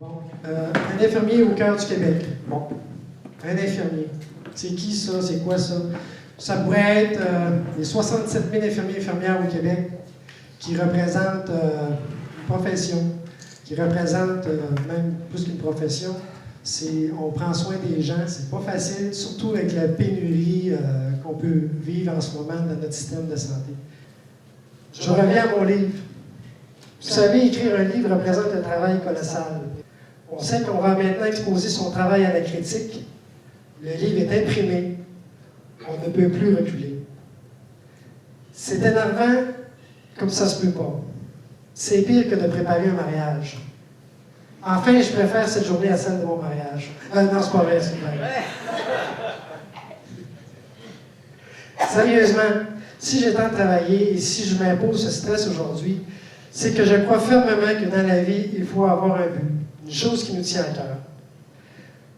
Bon, un infirmier au cœur du Québec. Bon, un infirmier. C'est qui ça? C'est quoi ça? Ça pourrait être les 67 000 infirmiers et infirmières au Québec qui représentent une profession, qui représentent même plus qu'une profession. On prend soin des gens, c'est pas facile, surtout avec la pénurie qu'on peut vivre en ce moment dans notre système de santé. Je reviens à mon livre. Vous savez, écrire un livre représente un travail colossal. On sait qu'on va maintenant exposer son travail à la critique. Le livre est imprimé. On ne peut plus reculer. C'est énervant comme ça se peut pas. C'est pire que de préparer un mariage. Enfin, je préfère cette journée à celle de mon mariage. Non, c'est pas vrai, c'est vrai. Sérieusement, si j'ai tant travaillé et si je m'impose ce stress aujourd'hui, c'est que je crois fermement que dans la vie, il faut avoir un but, une chose qui nous tient à cœur.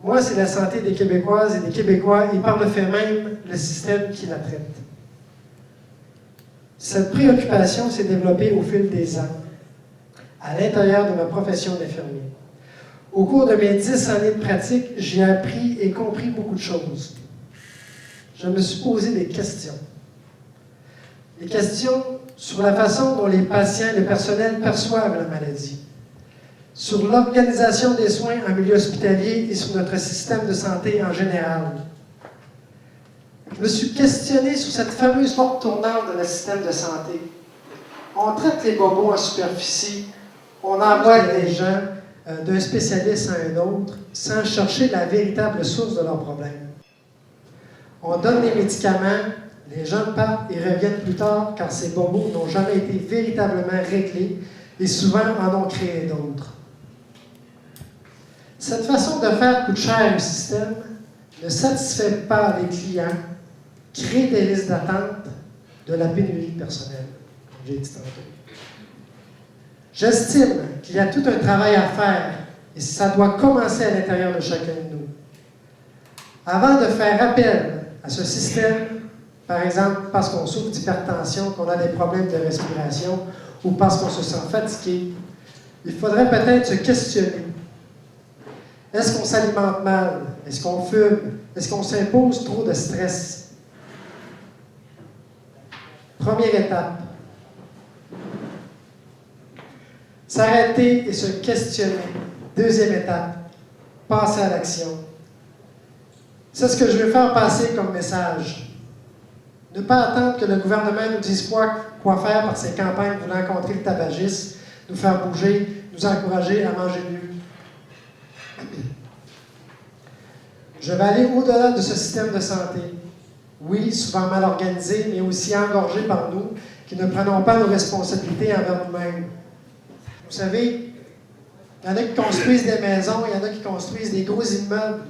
Moi, c'est la santé des Québécoises et des Québécois et par le fait même, le système qui la traite. Cette préoccupation s'est développée au fil des ans, à l'intérieur de ma profession d'infirmier. Au cours de mes 10 années de pratique, j'ai appris et compris beaucoup de choses. Je me suis posé des questions. Des questions sur la façon dont les patients et le personnel perçoivent la maladie, sur l'organisation des soins en milieu hospitalier et sur notre système de santé en général. Je me suis questionné sur cette fameuse porte tournante de notre système de santé. On traite les bobos en superficie, on envoie des gens d'un spécialiste à un autre sans chercher la véritable source de leurs problèmes. On donne des médicaments, les gens partent et reviennent plus tard car ces bobos n'ont jamais été véritablement réglés et souvent en ont créé d'autres. Cette façon de faire coûte cher au système, ne satisfait pas les clients, crée des listes d'attente, de la pénurie personnelle, comme j'ai dit tantôt. J'estime qu'il y a tout un travail à faire et ça doit commencer à l'intérieur de chacun de nous. Avant de faire appel à ce système, par exemple parce qu'on souffre d'hypertension, qu'on a des problèmes de respiration ou parce qu'on se sent fatigué, il faudrait peut-être se questionner. Est-ce qu'on s'alimente mal? Est-ce qu'on fume? Est-ce qu'on s'impose trop de stress? Première étape. S'arrêter et se questionner. Deuxième étape. Passer à l'action. C'est ce que je veux faire passer comme message. Ne pas attendre que le gouvernement nous dise quoi faire par ses campagnes voulant contrer le tabagisme, nous faire bouger, nous encourager à manger mieux. Je vais aller au-delà de ce système de santé. Oui, souvent mal organisé, mais aussi engorgé par nous, qui ne prenons pas nos responsabilités envers nous-mêmes. Vous savez, il y en a qui construisent des maisons, il y en a qui construisent des gros immeubles.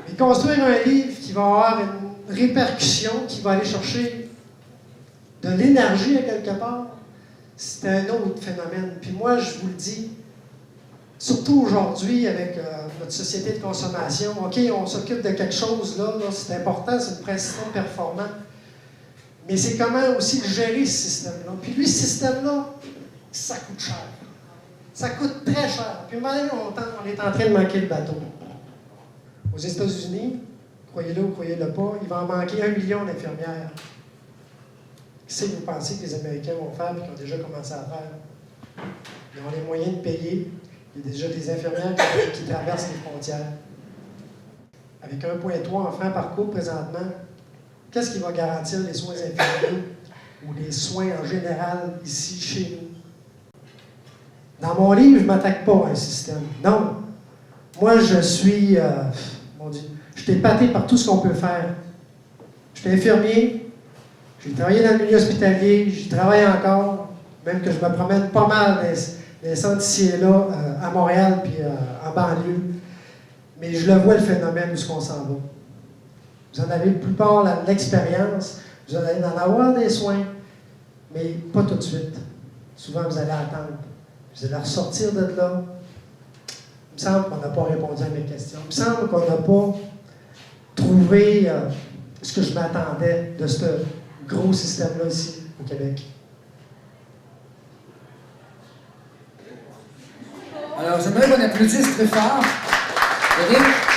Mais construire un livre qui va avoir une répercussion, qui va aller chercher de l'énergie à quelque part, c'est un autre phénomène. Puis moi, je vous le dis, surtout aujourd'hui, avec notre société de consommation, OK, on s'occupe de quelque chose, là c'est important, c'est une prestation performant. Mais c'est comment aussi gérer ce système-là. Puis lui, ce système-là, ça coûte cher. Ça coûte très cher. Puis maintenant, on est en train de manquer le bateau. Aux États-Unis, croyez-le ou croyez-le pas, il va en manquer 1 million d'infirmières. Qu'est-ce que vous pensez que les Américains vont faire et qu'ils ont déjà commencé à faire? Ils ont les moyens de payer. Il y a déjà des infirmières qui traversent les frontières. Avec 1,3 enfants par couple présentement, qu'est-ce qui va garantir les soins infirmiers ou les soins en général ici, chez nous? Dans mon livre, je ne m'attaque pas à un système. Non. Moi, je suis, mon Dieu, je suis épaté par tout ce qu'on peut faire. Je suis infirmier, j'ai travaillé dans le milieu hospitalier, j'y travaille encore, même que je me promène pas mal dans les centres ici et là, à Montréal puis en banlieue. Mais je le vois, le phénomène, où est-ce qu'on s'en va. Vous en avez la plupart l'expérience, vous allez en avoir des soins, mais pas tout de suite. Souvent, vous allez attendre. Vous allez ressortir de là. Il me semble qu'on n'a pas répondu à mes questions. Il me semble qu'on n'a pas trouvé ce que je m'attendais de ce gros système-là ici, au Québec. Alors, j'aimerais qu'on applaudisse très fort. Yannick.